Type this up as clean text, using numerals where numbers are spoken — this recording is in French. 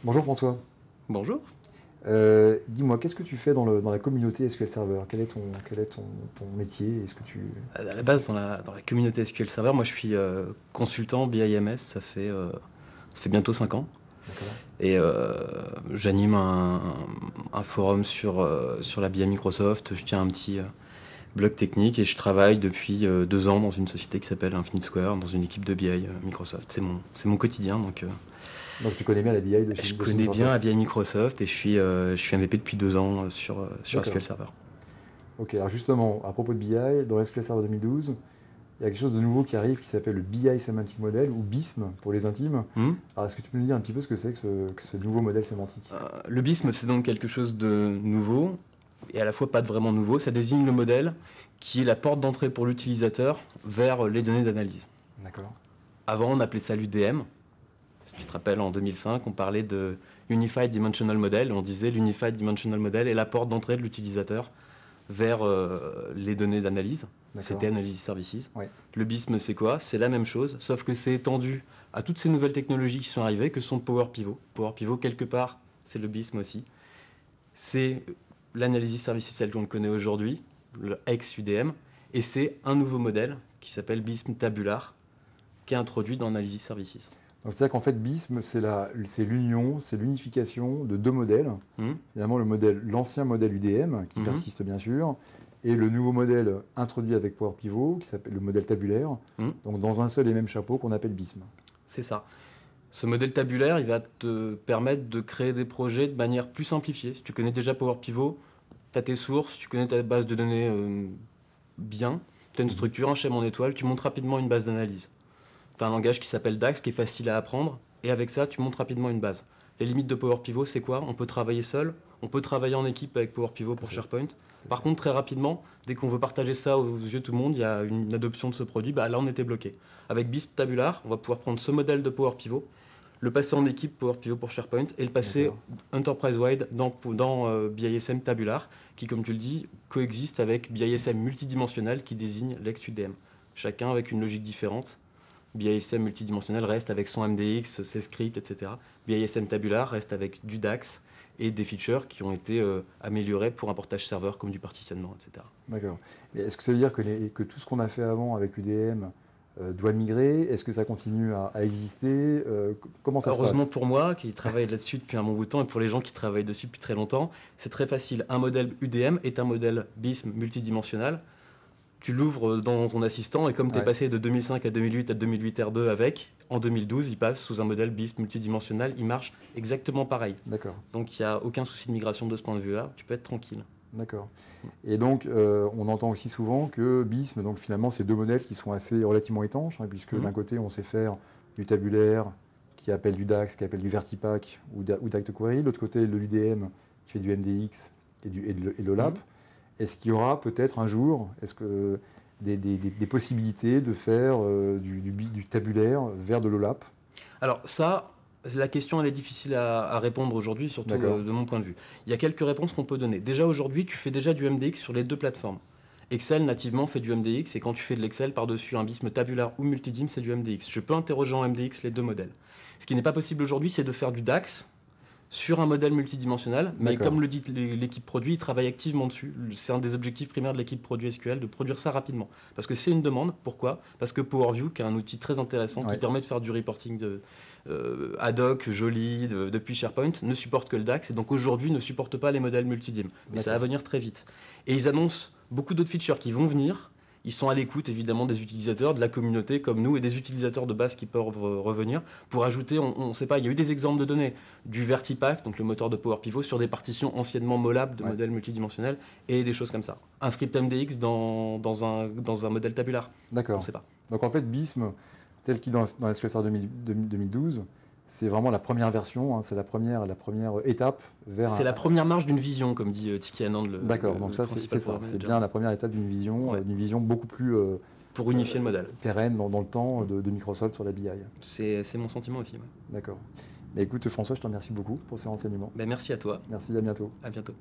Bonjour François. Bonjour. Dis-moi, qu'est-ce que tu fais dans la communauté SQL Server? Quel est ton métier? Est-ce que tu... À Est-ce la que tu base, fais... dans la communauté SQL Server, moi je suis consultant BIMS, ça fait bientôt 5 ans. D'accord. Et j'anime un forum sur la BI Microsoft. Je tiens un petit blog technique et je travaille depuis 2 ans dans une société qui s'appelle Infinite Square, dans une équipe de BI Microsoft. C'est mon quotidien, donc Donc tu connais bien la BI de je chez connais bien la Microsoft. BI Microsoft et je suis MVP depuis 2 ans sur D'accord. SQL Server. Ok, alors justement, à propos de BI, dans SQL Server 2012, il y a quelque chose de nouveau qui arrive qui s'appelle le BI Semantic Model, ou BISM pour les intimes. Hmm. Alors est-ce que tu peux nous dire un petit peu ce que c'est que ce nouveau modèle sémantique? Le BISM, c'est donc quelque chose de nouveau, et à la fois pas de vraiment nouveau. Ça désigne le modèle qui est la porte d'entrée pour l'utilisateur vers les données d'analyse. D'accord. Avant, on appelait ça l'UDM. Si tu te rappelles, en 2005, on parlait de Unified Dimensional Model. On disait l'Unified Dimensional Model est la porte d'entrée de l'utilisateur vers les données d'analyse. D'accord. C'était Analysis Services. Ouais. Le BISM, c'est quoi? C'est la même chose, sauf que c'est étendu à toutes ces nouvelles technologies qui sont arrivées, que sont Power Pivot. Power Pivot, quelque part, c'est le BISM aussi. C'est l'Analysis Services tel qu'on le connaît aujourd'hui, le ex-UDM, et c'est un nouveau modèle qui s'appelle BISM Tabular, qui est introduit dans Analysis Services. Donc c'est-à-dire qu'en fait, BISM, c'est l'union, c'est l'unification de deux modèles. Hmm. Évidemment, l'ancien modèle UDM, qui Mhm. persiste bien sûr, et le nouveau modèle introduit avec Power Pivot, qui s'appelle le modèle tabulaire, Hmm. donc dans un seul et même chapeau qu'on appelle BISM. C'est ça. Ce modèle tabulaire, il va te permettre de créer des projets de manière plus simplifiée. Si tu connais déjà Power Pivot, tu as tes sources, tu connais ta base de données bien, tu as une Mhm. structure, un schéma en étoile, tu montes rapidement une base d'analyse. Tu as un langage qui s'appelle DAX qui est facile à apprendre, et avec ça, tu montes rapidement une base. Les limites de Power Pivot, c'est quoi? On peut travailler seul, on peut travailler en équipe avec Power Pivot Tout à pour fait, SharePoint. tout à Par fait. contre, très rapidement, dès qu'on veut partager ça aux yeux de tout le monde, il y a une adoption de ce produit, bah là on était bloqué. Avec BISP Tabular, on va pouvoir prendre ce modèle de Power Pivot, le passer en équipe Power Pivot pour SharePoint et le passer D'accord. enterprise-wide dans BISM Tabular, qui, comme tu le dis, coexiste avec BISM multidimensionnel qui désigne l'ex-UDM. Chacun avec une logique différente. BISM multidimensionnel reste avec son MDX, ses scripts, etc. BISM Tabular reste avec du DAX et des features qui ont été améliorées pour un portage serveur comme du partitionnement, etc. D'accord. Mais est-ce que ça veut dire que tout ce qu'on a fait avant avec UDM doit migrer? Est-ce que ça continue à exister? Comment ça se Heureusement passe? pour moi, qui travaille là-dessus depuis un bon bout de temps, et pour les gens qui travaillent dessus depuis très longtemps, c'est très facile. Un modèle UDM est un modèle BISM multidimensionnel. Tu l'ouvres dans ton assistant, et comme tu es Ouais, passé de 2005 à 2008 à 2008 R2 avec, en 2012, il passe sous un modèle BISM multidimensionnel. Il marche exactement pareil. d'accord. Donc il n'y a aucun souci de migration de ce point de vue-là. Tu peux être tranquille. D'accord. Et donc, on entend aussi souvent que BISM, donc finalement, c'est deux modèles qui sont assez relativement étanches, hein, puisque Mhm. d'un côté, on sait faire du tabulaire, qui appelle du DAX, qui appelle du Vertipack ou d'Act Query. De l'autre côté, de l'UDM, qui fait du MDX et de l'OLAP. Mhm. Est-ce qu'il y aura peut-être un jour des possibilités de faire du tabulaire vers de l'OLAP? Alors ça, la question elle est difficile à répondre aujourd'hui, surtout D'accord. de mon point de vue. Il y a quelques réponses qu'on peut donner. Déjà aujourd'hui, tu fais déjà du MDX sur les deux plateformes. Excel nativement fait du MDX et quand tu fais de l'Excel par-dessus un BISM tabular ou multidim, c'est du MDX. Je peux interroger en MDX les deux modèles. Ce qui n'est pas possible aujourd'hui, c'est de faire du DAX sur un modèle multidimensionnel, mais D'accord. comme le dit l'équipe produit, il travaille activement dessus. C'est un des objectifs primaires de l'équipe produit SQL, de produire ça rapidement. Parce que c'est une demande. Pourquoi? Parce que PowerView, qui est un outil très intéressant, qui Ouais. permet de faire du reporting ad hoc, joli, depuis SharePoint, ne supporte que le DAX, et donc aujourd'hui ne supporte pas les modèles multidim. Mais ça va D'accord. venir très vite. Et ils annoncent beaucoup d'autres features qui vont venir. Ils sont à l'écoute évidemment des utilisateurs, de la communauté comme nous et des utilisateurs de base qui peuvent revenir pour ajouter, on ne sait pas, il y a eu des exemples de données du Vertipack, donc le moteur de Power Pivot, sur des partitions anciennement mollables de Ouais. modèles multidimensionnels et des choses comme ça. Un script MDX dans un modèle tabular, on ne D'accord. sait pas. Donc en fait, BISM, tel qu'il est dans SQL Server 2012, c'est vraiment la première version, hein, c'est la première étape vers C'est un... la première marche d'une vision, comme dit Tiki Anand, D'accord, donc le ça c'est principal ça, programme c'est manager. bien la première étape Ouais, d'une vision beaucoup plus pour unifier le modèle. pérenne dans le temps de Microsoft sur la BI. C'est mon sentiment aussi. Ouais. D'accord. Mais écoute François, je te remercie beaucoup pour ces renseignements. Ben, merci à toi, Merci, à bientôt. à bientôt.